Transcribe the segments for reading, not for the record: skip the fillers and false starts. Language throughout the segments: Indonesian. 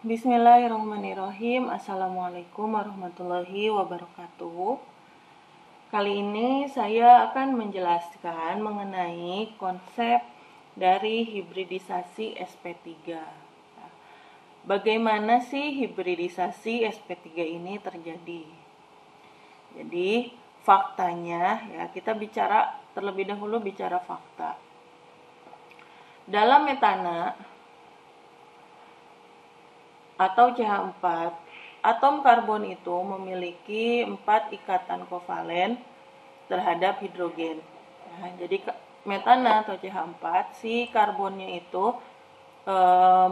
Bismillahirrahmanirrahim. Assalamualaikum warahmatullahi wabarakatuh. Kali ini saya akan menjelaskan mengenai konsep dari hibridisasi sp3. Bagaimana sih hibridisasi sp3 ini terjadi? Jadi faktanya, ya, kita terlebih dahulu bicara fakta. Dalam metana atau CH4, atom karbon itu memiliki 4 ikatan kovalen terhadap hidrogen. Nah, jadi metana atau CH4, si karbonnya itu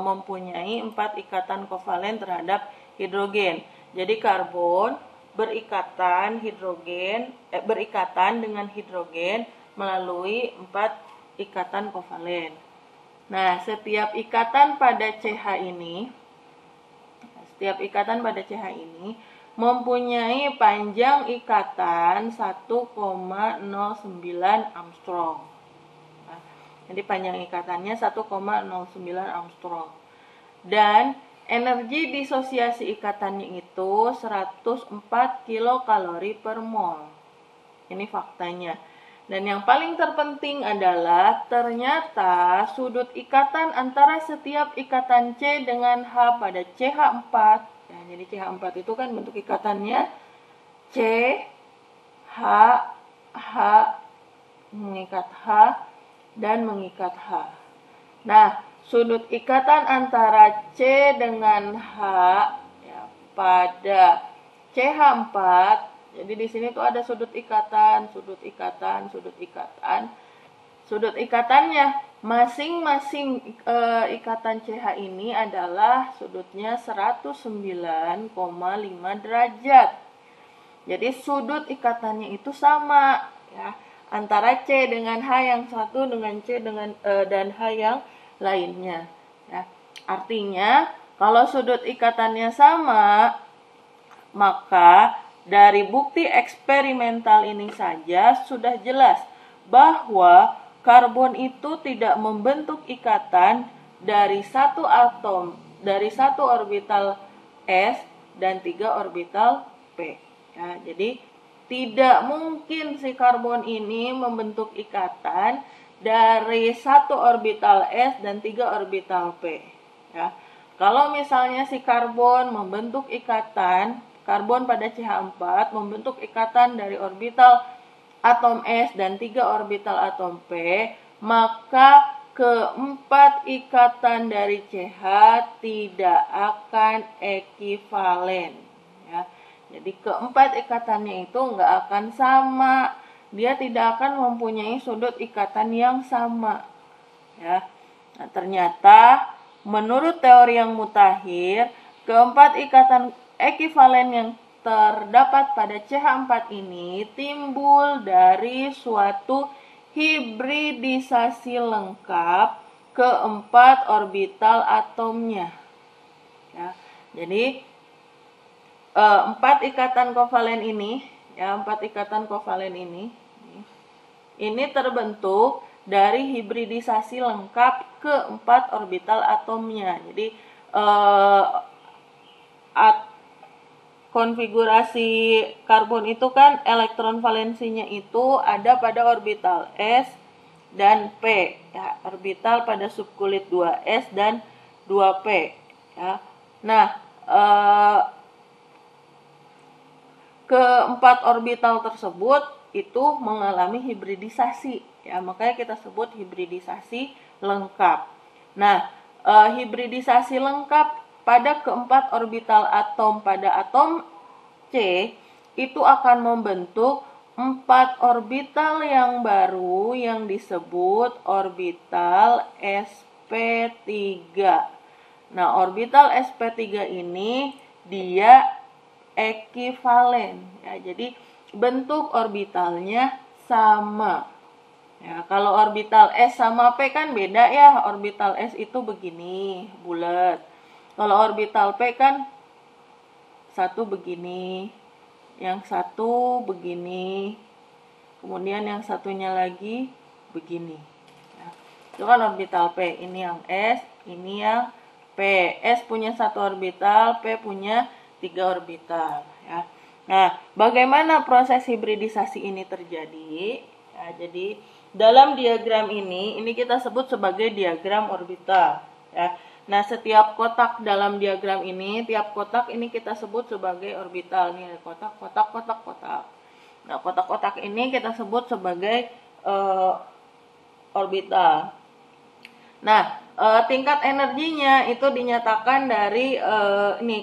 mempunyai 4 ikatan kovalen terhadap hidrogen. Jadi karbon berikatan dengan hidrogen melalui 4 ikatan kovalen. Nah, setiap ikatan pada CH ini mempunyai panjang ikatan 1,09 Armstrong. Nah, jadi panjang ikatannya 1,09 Armstrong. Dan energi disosiasi ikatannya itu 104 kilokalori per mol. Ini faktanya. Dan yang paling terpenting adalah ternyata sudut ikatan antara setiap ikatan C dengan H pada CH4. Nah, jadi CH4 itu kan bentuk ikatannya C, H, H, mengikat H, dan mengikat H. Nah, sudut ikatan antara C dengan H, ya, pada CH4. Jadi di sini tuh ada sudut ikatan. Sudut ikatannya masing-masing ikatan CH ini adalah sudutnya 109,5 derajat. Jadi sudut ikatannya itu sama, ya, antara C dengan H yang satu dengan C dengan dan H yang lainnya. Ya. Artinya kalau sudut ikatannya sama, maka dari bukti eksperimental ini saja sudah jelas bahwa karbon itu tidak membentuk ikatan dari satu orbital S dan 3 orbital P. Ya, jadi tidak mungkin si karbon ini membentuk ikatan dari satu orbital S dan 3 orbital P. Ya. Kalau misalnya si karbon membentuk ikatan, karbon pada CH4 membentuk ikatan dari orbital atom S dan 3 orbital atom P, maka keempat ikatan dari CH tidak akan ekivalen. Ya. Jadi keempat ikatannya itu nggak akan sama. Dia tidak akan mempunyai sudut ikatan yang sama. Ya. Nah, ternyata menurut teori yang mutakhir, keempat ikatan ekivalen yang terdapat pada CH4 ini timbul dari suatu hibridisasi lengkap keempat orbital atomnya. Ya, jadi 4 ikatan kovalen ini terbentuk dari hibridisasi lengkap keempat orbital atomnya. Jadi konfigurasi karbon itu kan elektron valensinya itu ada pada orbital S dan P, ya, orbital pada subkulit 2S dan 2P, ya. Nah, keempat orbital tersebut itu mengalami hibridisasi, ya, makanya kita sebut hibridisasi lengkap. Nah, hibridisasi lengkap pada keempat orbital atom pada atom C itu akan membentuk 4 orbital yang baru yang disebut orbital sp3. Nah, orbital sp3 ini dia ekivalen, ya, jadi bentuk orbitalnya sama. Ya, kalau orbital S sama P kan beda, ya. Orbital S itu begini, bulat. Kalau orbital P kan satu begini, yang satu begini, kemudian yang satunya lagi begini. Ya. Itu kan orbital P, ini yang S, ini yang P. P. S punya 1 orbital, P punya 3 orbital. Ya. Nah, bagaimana proses hibridisasi ini terjadi? Ya, jadi dalam diagram ini kita sebut sebagai diagram orbital. Ya. Nah, setiap kotak dalam diagram ini, tiap kotak ini kita sebut sebagai orbital. Ini ada kotak, kotak, kotak, kotak. Nah, kotak-kotak ini kita sebut sebagai orbital. Nah, tingkat energinya itu dinyatakan dari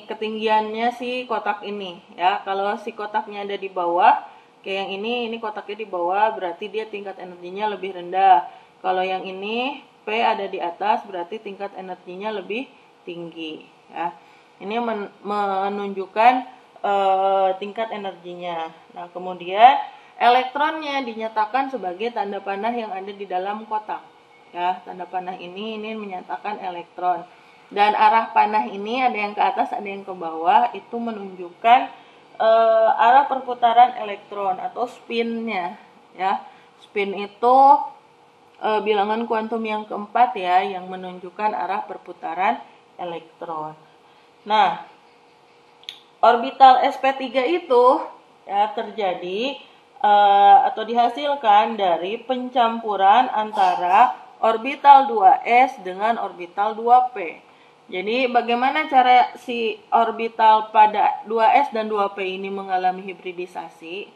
ketinggiannya si kotak ini, ya. Kalau si kotaknya ada di bawah, kayak yang ini kotaknya di bawah, berarti dia tingkat energinya lebih rendah. Kalau yang ini P ada di atas, berarti tingkat energinya lebih tinggi, ya. Ini menunjukkan tingkat energinya. Nah, kemudian elektronnya dinyatakan sebagai tanda panah yang ada di dalam kotak. Ya, tanda panah ini menyatakan elektron. Dan arah panah ini ada yang ke atas, ada yang ke bawah, itu menunjukkan arah perputaran elektron atau spinnya. Ya, spin itu bilangan kuantum yang keempat, ya, yang menunjukkan arah perputaran elektron. Nah, orbital sp3 itu ya terjadi atau dihasilkan dari pencampuran antara orbital 2s dengan orbital 2p. Jadi bagaimana cara si orbital pada 2s dan 2p ini mengalami hibridisasi?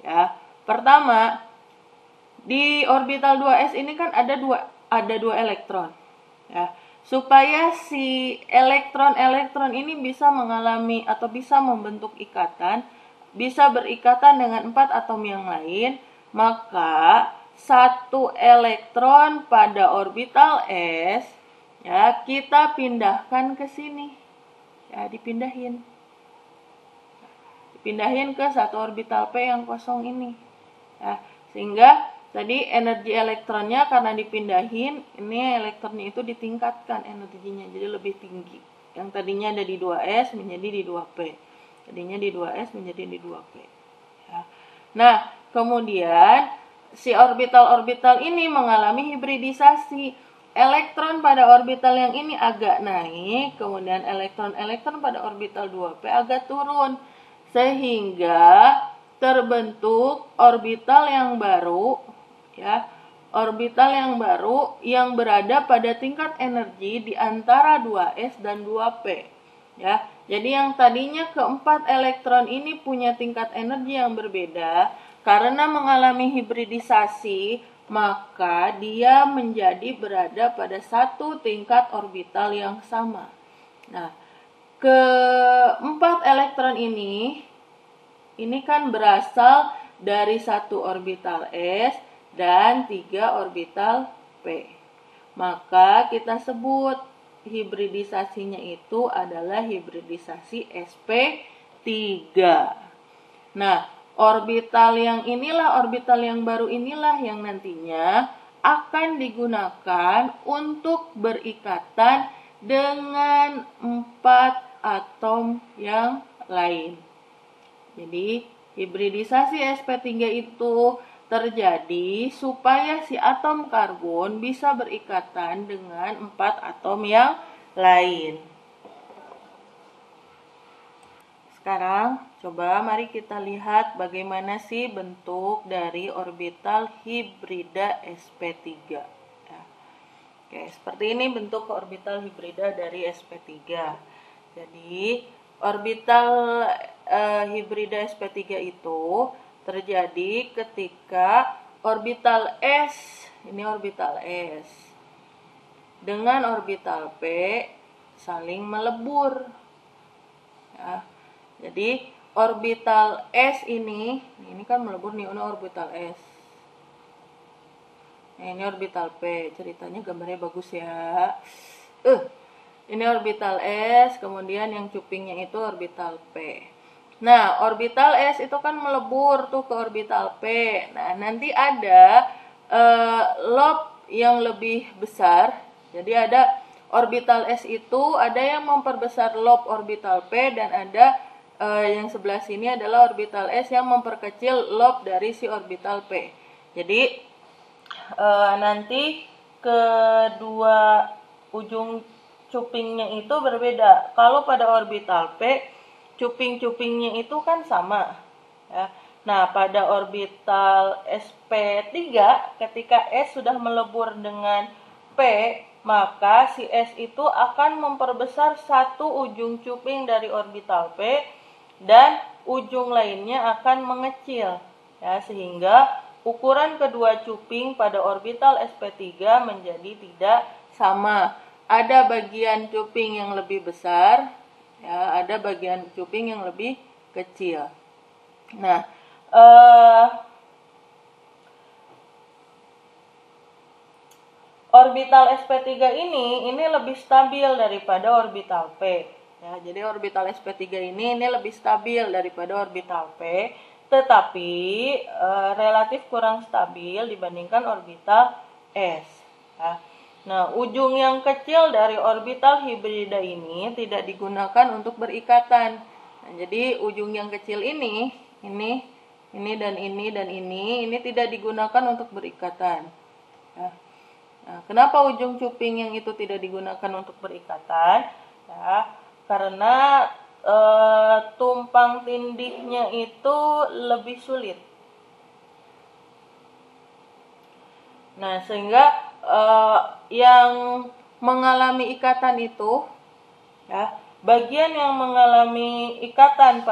Ya, pertama, di orbital 2s ini kan ada dua elektron. Ya, supaya si elektron-elektron ini bisa mengalami atau bisa membentuk ikatan, bisa berikatan dengan 4 atom yang lain, maka 1 elektron pada orbital S, ya, kita pindahkan ke sini. Ya, dipindahin ke 1 orbital P yang kosong ini. Ya, sehingga tadi energi elektronnya karena dipindahin, ini elektronnya itu ditingkatkan energinya jadi lebih tinggi. Yang tadinya ada di 2S menjadi di 2P. Tadinya di 2S menjadi di 2P. Ya. Nah, kemudian si orbital-orbital ini mengalami hibridisasi. Elektron pada orbital yang ini agak naik, kemudian elektron-elektron pada orbital 2P agak turun. Sehingga terbentuk orbital yang baru, ya. Orbital yang baru yang berada pada tingkat energi di antara 2S dan 2P. Ya. Jadi yang tadinya keempat elektron ini punya tingkat energi yang berbeda. Karena mengalami hibridisasi, maka dia menjadi berada pada satu tingkat orbital yang sama. Nah, keempat elektron ini kan berasal dari 1 orbital S dan 3 orbital P. Maka kita sebut hibridisasinya itu adalah hibridisasi sp3. Nah, orbital yang baru inilah yang nantinya akan digunakan untuk berikatan dengan 4 atom yang lain. Jadi, hibridisasi sp3 itu terjadi supaya si atom karbon bisa berikatan dengan 4 atom yang lain. Sekarang, coba mari kita lihat bagaimana sih bentuk dari orbital hibrida sp3. Ya. Oke, seperti ini bentuk orbital hibrida dari sp3. Jadi, orbital hibrida sp3 itu terjadi ketika orbital S, ini orbital S, dengan orbital P saling melebur. Ya. Jadi orbital S ini kan melebur nih, ini orbital S. Nah, ini orbital P, ceritanya gambarnya bagus ya. Ini orbital S, kemudian yang cupingnya itu orbital P. Nah, orbital S itu kan melebur tuh ke orbital P. Nah, nanti ada lob yang lebih besar. Jadi ada orbital S itu ada yang memperbesar lob orbital P dan ada yang sebelah sini adalah orbital S yang memperkecil lob dari si orbital P. Jadi nanti kedua ujung cupingnya itu berbeda. Kalau pada orbital P, cuping-cupingnya itu kan sama. Ya. Nah, pada orbital sp3, ketika S sudah melebur dengan P, maka si S itu akan memperbesar satu ujung cuping dari orbital P dan ujung lainnya akan mengecil. Ya, sehingga ukuran kedua cuping pada orbital sp3 menjadi tidak sama. Ada bagian cuping yang lebih besar, ya, ada bagian cuping yang lebih kecil. Nah, orbital sp3 ini lebih stabil daripada orbital P. Ya, jadi orbital sp3 ini lebih stabil daripada orbital P, tetapi relatif kurang stabil dibandingkan orbital S. Ya. Nah, ujung yang kecil dari orbital hibrida ini tidak digunakan untuk berikatan. Nah, jadi ujung yang kecil ini dan ini tidak digunakan untuk berikatan. Ya. Nah, kenapa ujung cuping yang itu tidak digunakan untuk berikatan? Ya, karena tumpang tindihnya itu lebih sulit. Nah, sehingga yang mengalami ikatan itu, ya, bagian yang mengalami ikatan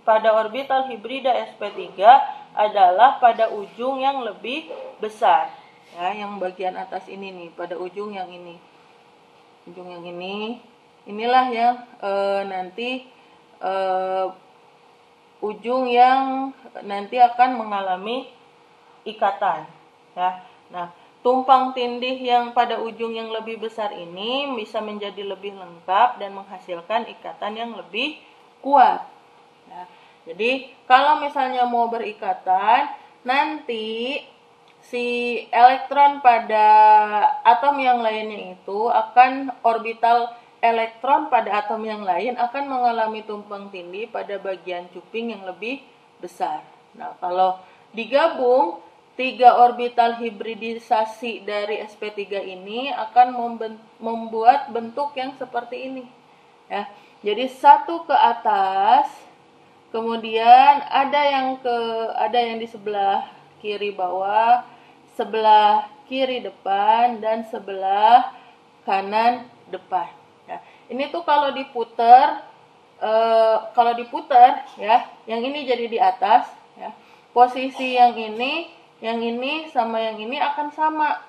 pada orbital hibrida sp3 adalah pada ujung yang lebih besar. Ya, yang bagian atas ini nih, pada ujung yang ini. Ujung yang ini, inilah yang nanti ujung yang nanti akan mengalami ikatan. Ya. Nah, tumpang tindih yang pada ujung yang lebih besar ini bisa menjadi lebih lengkap dan menghasilkan ikatan yang lebih kuat. Ya. Jadi, kalau misalnya mau berikatan, nanti si elektron pada atom yang lainnya itu akan orbital elektron pada atom yang lain akan mengalami tumpang tindih pada bagian cuping yang lebih besar. Nah, kalau digabung, 3 orbital hibridisasi dari sp3 ini akan membuat bentuk yang seperti ini. Ya. Jadi satu ke atas, kemudian ada yang di sebelah kiri bawah, sebelah kiri depan, dan sebelah kanan depan. Ya. Ini tuh kalau diputar ya, yang ini jadi di atas, ya. Posisi yang ini sama yang ini akan sama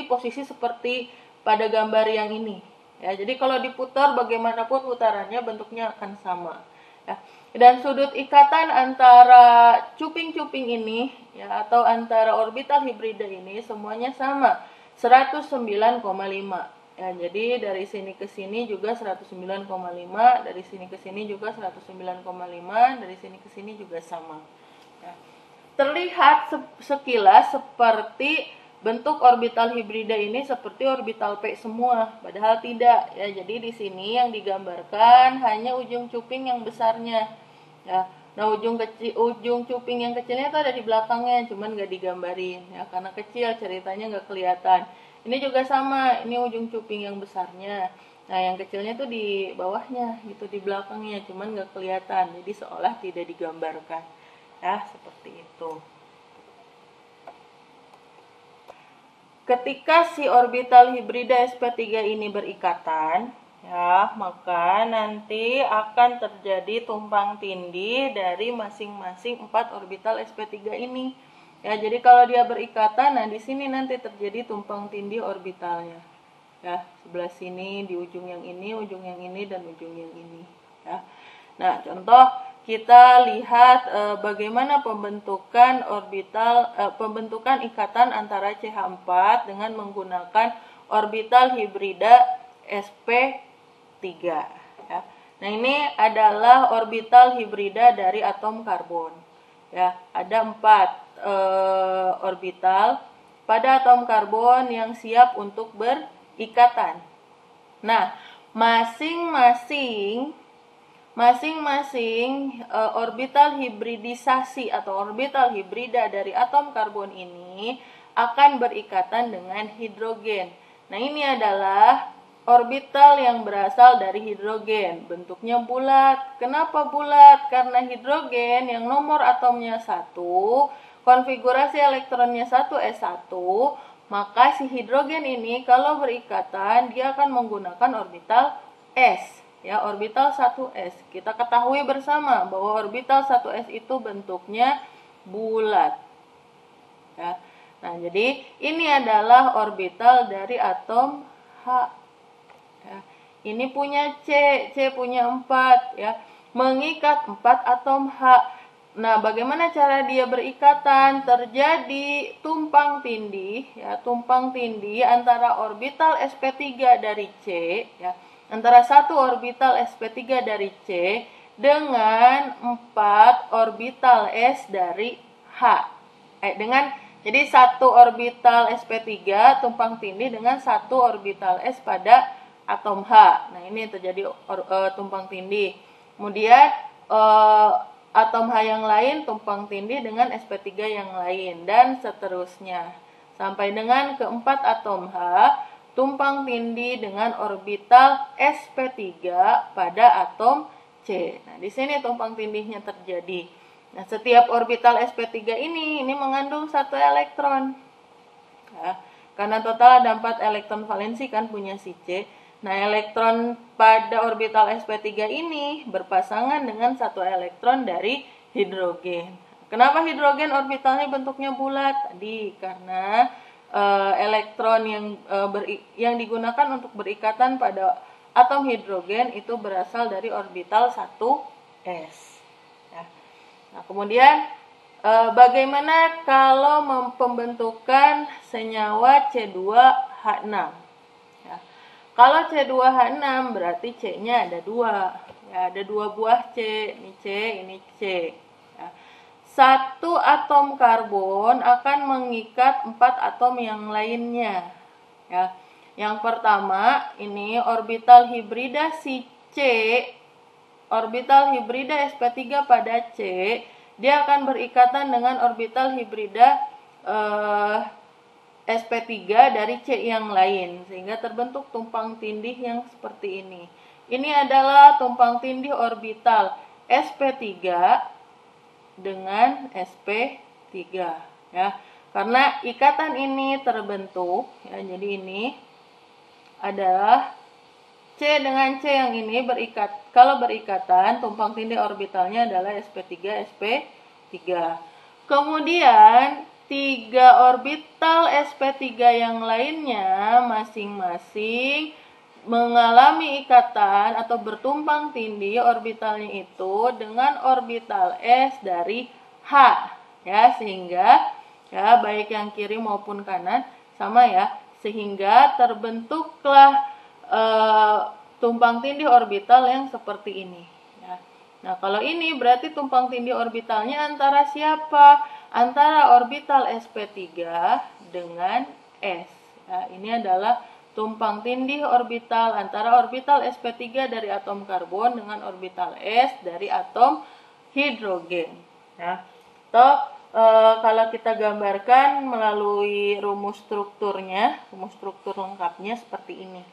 posisi seperti pada gambar yang ini. Ya, jadi kalau diputar bagaimanapun putarannya bentuknya akan sama. Ya. Dan sudut ikatan antara cuping-cuping ini, ya, atau antara orbital hibrida ini semuanya sama, 109,5. Ya, jadi dari sini ke sini juga 109,5, dari sini ke sini juga 109,5, dari sini ke sini juga sama. Ya. Terlihat sekilas seperti bentuk orbital hibrida ini seperti orbital P semua, padahal tidak. Ya, jadi di sini yang digambarkan hanya ujung cuping yang besarnya. Ya, nah ujung cuping yang kecilnya itu ada di belakangnya, cuman nggak digambarin. Ya, karena kecil ceritanya nggak kelihatan. Ini juga sama, ini ujung cuping yang besarnya. Nah, yang kecilnya tuh di bawahnya, gitu di belakangnya, cuman nggak kelihatan. Jadi seolah tidak digambarkan. Ya, seperti itu. Ketika si orbital hibrida sp3 ini berikatan, ya, maka nanti akan terjadi tumpang tindih dari masing-masing 4 orbital sp3 ini. Ya, jadi kalau dia berikatan, nah di sini nanti terjadi tumpang tindih orbitalnya. Ya, sebelah sini di ujung yang ini dan ujung yang ini, ya. Nah, contoh kita lihat bagaimana pembentukan ikatan antara CH4 dengan menggunakan orbital hibrida sp3. Ya. Nah, ini adalah orbital hibrida dari atom karbon. Ya, ada 4 orbital pada atom karbon yang siap untuk berikatan. Nah, masing-masing orbital hibridisasi atau orbital hibrida dari atom karbon ini akan berikatan dengan hidrogen. Nah, ini adalah orbital yang berasal dari hidrogen. Bentuknya bulat. Kenapa bulat? Karena hidrogen yang nomor atomnya 1, konfigurasi elektronnya 1s1, maka si hidrogen ini kalau berikatan dia akan menggunakan orbital s. Ya, orbital 1s. Kita ketahui bersama bahwa orbital 1s itu bentuknya bulat. Ya. Nah, jadi ini adalah orbital dari atom H. Ya. Ini punya C punya 4 ya. Mengikat 4 atom H. Nah, bagaimana cara dia berikatan? Terjadi tumpang tindih ya, tumpang tindih antara orbital sp3 dari C ya, antara satu orbital sp3 dari C dengan 4 orbital s dari H. Jadi satu orbital sp3 tumpang tindih dengan satu orbital s pada atom H. Nah, ini terjadi tumpang tindih. Kemudian atom H yang lain tumpang tindih dengan sp3 yang lain dan seterusnya. Sampai dengan keempat atom H tumpang tindih dengan orbital sp3 pada atom C. Nah, di sini tumpang tindihnya terjadi. Nah, setiap orbital sp3 ini mengandung 1 elektron. Ya, karena total ada 4 elektron valensi kan punya si C. Nah, elektron pada orbital sp3 ini berpasangan dengan 1 elektron dari hidrogen. Kenapa hidrogen orbitalnya bentuknya bulat? Tadi karena elektron yang digunakan untuk berikatan pada atom hidrogen itu berasal dari orbital 1s. Ya. Nah, kemudian bagaimana kalau pembentukan senyawa C2H6? Ya. Kalau C2H6 berarti C-nya ada 2. Ya, ada 2 buah C, ini C, ini C. Ya. Satu atom karbon akan mengikat 4 atom yang lainnya. Ya. Yang pertama, ini orbital hibrida si C, orbital hibrida sp3 pada C, dia akan berikatan dengan orbital hibrida sp3 dari C yang lain, sehingga terbentuk tumpang tindih yang seperti ini. Ini adalah tumpang tindih orbital sp3 dengan sp3 ya. Karena ikatan ini terbentuk ya, jadi ini adalah C dengan C yang ini berikat. Kalau berikatan, tumpang tindih orbitalnya adalah sp3 sp3. Kemudian 3 orbital sp3 yang lainnya masing-masing mengalami ikatan atau bertumpang tindih orbitalnya itu dengan orbital s dari H ya, sehingga ya baik yang kiri maupun kanan sama ya, sehingga terbentuklah tumpang tindih orbital yang seperti ini ya. Nah, kalau ini berarti tumpang tindih orbitalnya antara siapa? Antara orbital sp3 dengan s ya. Ini adalah tumpang tindih orbital antara orbital sp3 dari atom karbon dengan orbital s dari atom hidrogen ya. Atau kalau kita gambarkan melalui rumus struktur lengkapnya seperti ini.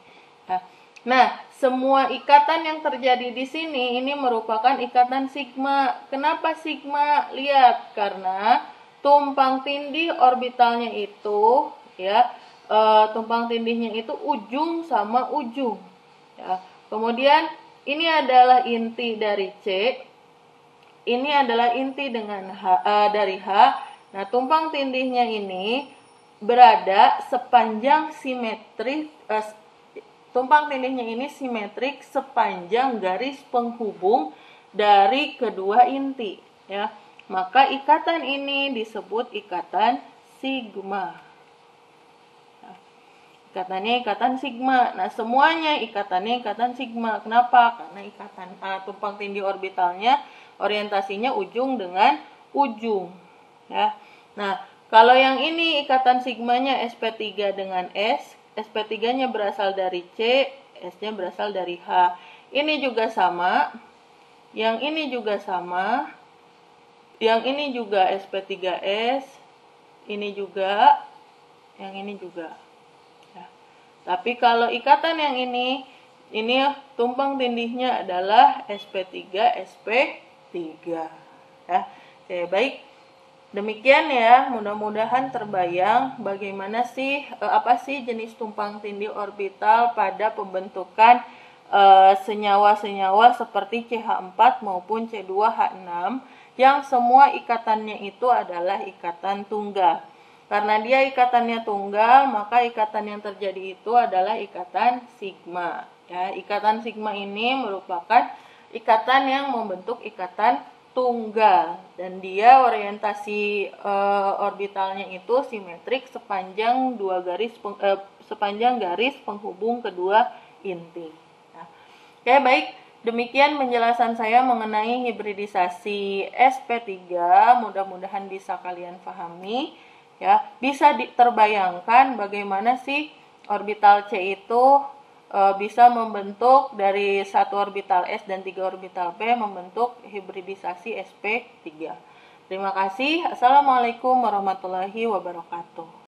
Nah, semua ikatan yang terjadi di sini ini merupakan ikatan sigma. Kenapa sigma? Lihat, karena tumpang tindih orbitalnya itu ya, tumpang tindihnya itu ujung sama ujung. Ya. Kemudian ini adalah inti dari C. Ini adalah inti dengan dari H. Nah, tumpang tindihnya ini berada sepanjang simetris. Tumpang tindihnya ini simetrik sepanjang garis penghubung dari kedua inti ya. Maka ikatan ini disebut ikatan sigma. Nah, ikatannya ikatan sigma. Nah, semuanya ikatannya ikatan sigma. Kenapa? Karena ikatan tumpang tindih orbitalnya orientasinya ujung dengan ujung ya. Nah, kalau yang ini ikatan sigmanya sp3 dengan s, sp3-nya berasal dari C, S-nya berasal dari H. Ini juga sama. Yang ini juga sama. Yang ini juga sp3s. Ini juga. Yang ini juga. Ya. Tapi kalau ikatan yang ini tumpang tindihnya adalah sp3 sp3 ya. Oke, baik. Demikian ya, mudah-mudahan terbayang bagaimana sih apa sih jenis tumpang tindih orbital pada pembentukan senyawa-senyawa seperti CH4 maupun C2H6 yang semua ikatannya itu adalah ikatan tunggal. Karena dia ikatannya tunggal, maka ikatan yang terjadi itu adalah ikatan sigma. Ya, ikatan sigma ini merupakan ikatan yang membentuk ikatan tunggal, dan dia orientasi orbitalnya itu simetrik sepanjang sepanjang garis penghubung kedua inti. Nah, oke, baik, demikian penjelasan saya mengenai hibridisasi sp3. Mudah-mudahan bisa kalian pahami ya. Bisa terbayangkan bagaimana sih orbital C itu bisa membentuk dari 1 orbital S dan 3 orbital P membentuk hibridisasi sp3. Terima kasih. Assalamualaikum warahmatullahi wabarakatuh.